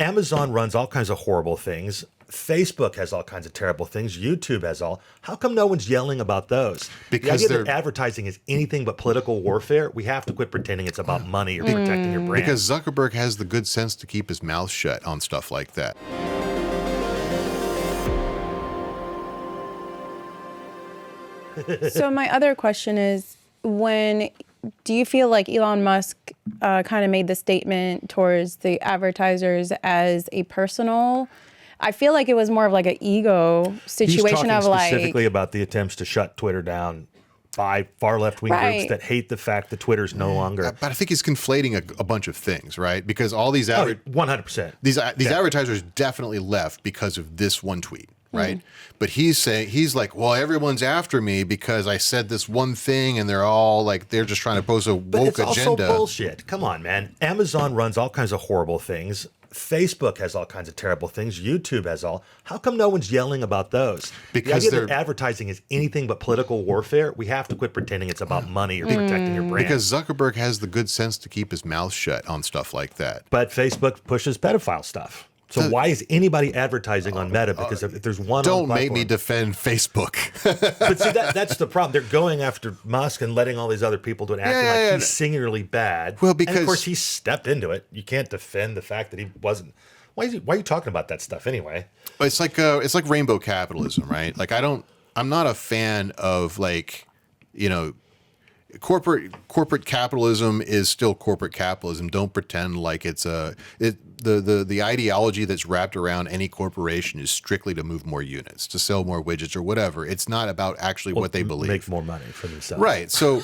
Amazon runs all kinds of horrible things. Facebook has all kinds of terrible things. YouTube has all. How come no one's yelling about those? Because the idea that advertising is anything but political warfare, we have to quit pretending it's about money or protecting your brand. Because Zuckerberg has the good sense to keep his mouth shut on stuff like that. So my other question is, do you feel like Elon Musk kind of made the statement towards the advertisers as a personal? I feel like it was more of like an ego situation. He's talking of like specifically about the attempts to shut Twitter down by far left-wing groups that hate the fact that Twitter's no longer. But I think he's conflating a bunch of things, right? Because all these 100%. These advertisers definitely left because of this one tweet. Right. But he's like, well, everyone's after me because I said this one thing and they're all like, they're just trying to pose a woke agenda. But it's also bullshit. Come on, man. Amazon runs all kinds of horrible things. Facebook has all kinds of terrible things. YouTube has all. How come no one's yelling about those? Because the idea that advertising is anything but political warfare, we have to quit pretending it's about money or protecting your brand. Because Zuckerberg has the good sense to keep his mouth shut on stuff like that. But Facebook pushes pedophile stuff. So why is anybody advertising on Meta? Because if there's one Don't make me defend Facebook. But see, that's the problem. They're going after Musk and letting all these other people do it, acting like he's singularly bad. Well, because and of course he stepped into it. You can't defend the fact that he wasn't. Why are you talking about that stuff anyway? It's like rainbow capitalism, right? Like I'm not a fan of corporate capitalism is still corporate capitalism. Don't pretend like it's the ideology that's wrapped around any corporation is strictly to move more units, to sell more widgets or whatever. It's not about actually what they believe. Make more money for themselves. Right. So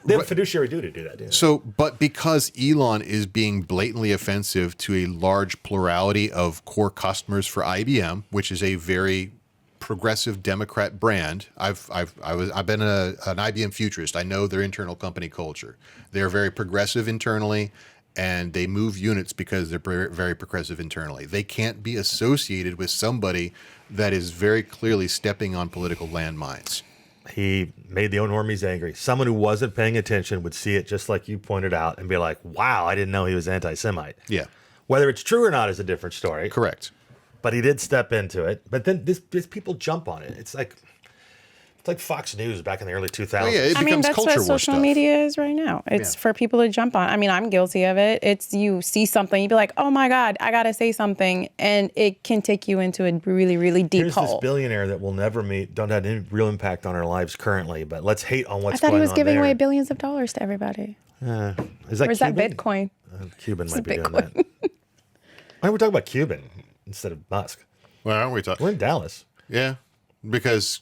they have a fiduciary duty to do that. So, but because Elon is being blatantly offensive to a large plurality of core customers for IBM, which is a very progressive Democrat brand. I've been an IBM futurist. I know their internal company culture. They're very progressive internally, and they move units because they're very progressive internally. They can't be associated with somebody that is very clearly stepping on political landmines. He made the normies angry. Someone who wasn't paying attention would see it just like you pointed out and be like, wow, I didn't know he was anti-Semite. Yeah. Whether it's true or not is a different story. Correct. But he did step into it. But then this people jump on it. It's like Fox News back in the early 2000s. Oh, yeah, it becomes that's culture what war social stuff. media is right now. It's for people to jump on. I mean, I'm guilty of it. It's you see something, you be like, oh my God, I got to say something. And it can take you into a really, really deep hole. Here's this billionaire that we'll never meet, don't have any real impact on our lives currently, but let's hate on what's going on. I thought he was giving there. away billions of dollars to everybody. Is that or is Cuban? that Bitcoin? Cuban might be doing that. Why are we talking about Cuban instead of Musk? Well, aren't we talking? We're in Dallas. Yeah, because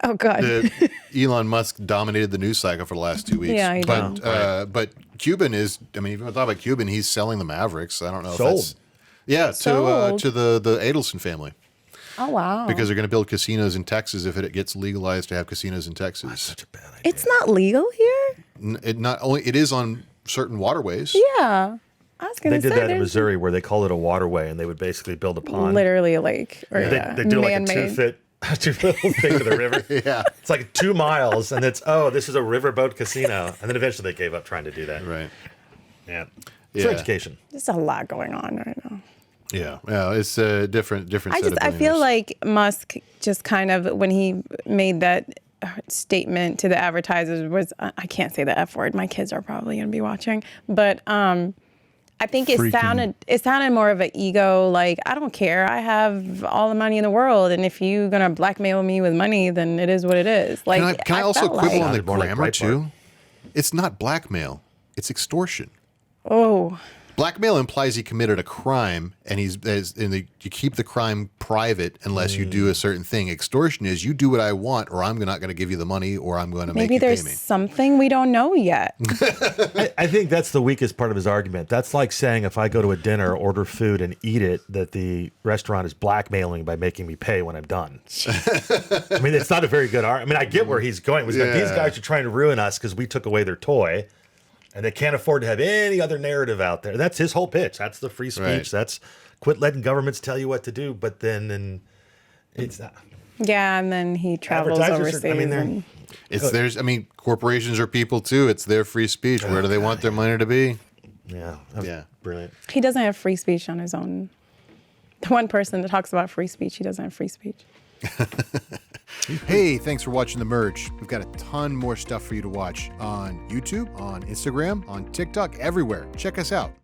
oh God, Elon Musk dominated the news cycle for the last 2 weeks. Yeah, he did. But Cuban is. I mean, if you want to talk about Cuban, he's selling the Mavericks. I don't know. Sold. If that's, yeah, to the Adelson family. Oh wow. Because they're going to build casinos in Texas if it gets legalized to have casinos in Texas. That's such a bad idea. It's not legal here. It is on certain waterways. Yeah. I was going They to say did that in Missouri where they call it a waterway and they would basically build a pond. literally a lake or They do like a man-made. 2 foot thing to the river. Yeah. It's like 2 miles and it's, this is a riverboat casino. And then eventually they gave up trying to do that. Right. Yeah. It's for education. There's a lot going on right now. Yeah. Yeah. It's a different I feel like Musk just kind of, when he made that statement to the advertisers was, I can't say the F word. My kids are probably going to be watching, but, I think it sounded more of an ego, like, I don't care. I have all the money in the world. And if you're going to blackmail me with money, then it is what it is. Like, can I also quibble on the Sounded more like grammar Breitbart. too? It's not blackmail. It's extortion. Oh. Blackmail implies he committed a crime, and you keep the crime private unless you do a certain thing. Extortion is you do what I want, or I'm not going to give you the money, or I'm going to make you pay me. Maybe there's something we don't know yet. I think that's the weakest part of his argument. That's like saying if I go to a dinner, order food, and eat it, that the restaurant is blackmailing by making me pay when I'm done. I mean, it's not a very good argument. I mean, I get where he's going. He's like, these guys are trying to ruin us because we took away their toy. And they can't afford to have any other narrative out there. That's his whole pitch. That's the free speech. Right. That's quit letting governments tell you what to do. But then it's not. Yeah, and then he travels overseas. Corporations are people too. It's their free speech. Where do they want their money to be? Yeah. Brilliant. He doesn't have free speech on his own The one person that talks about free speech, he doesn't have free speech. Hey, thanks for watching The Merge. We've got a ton more stuff for you to watch on YouTube, on Instagram, on TikTok, everywhere. Check us out.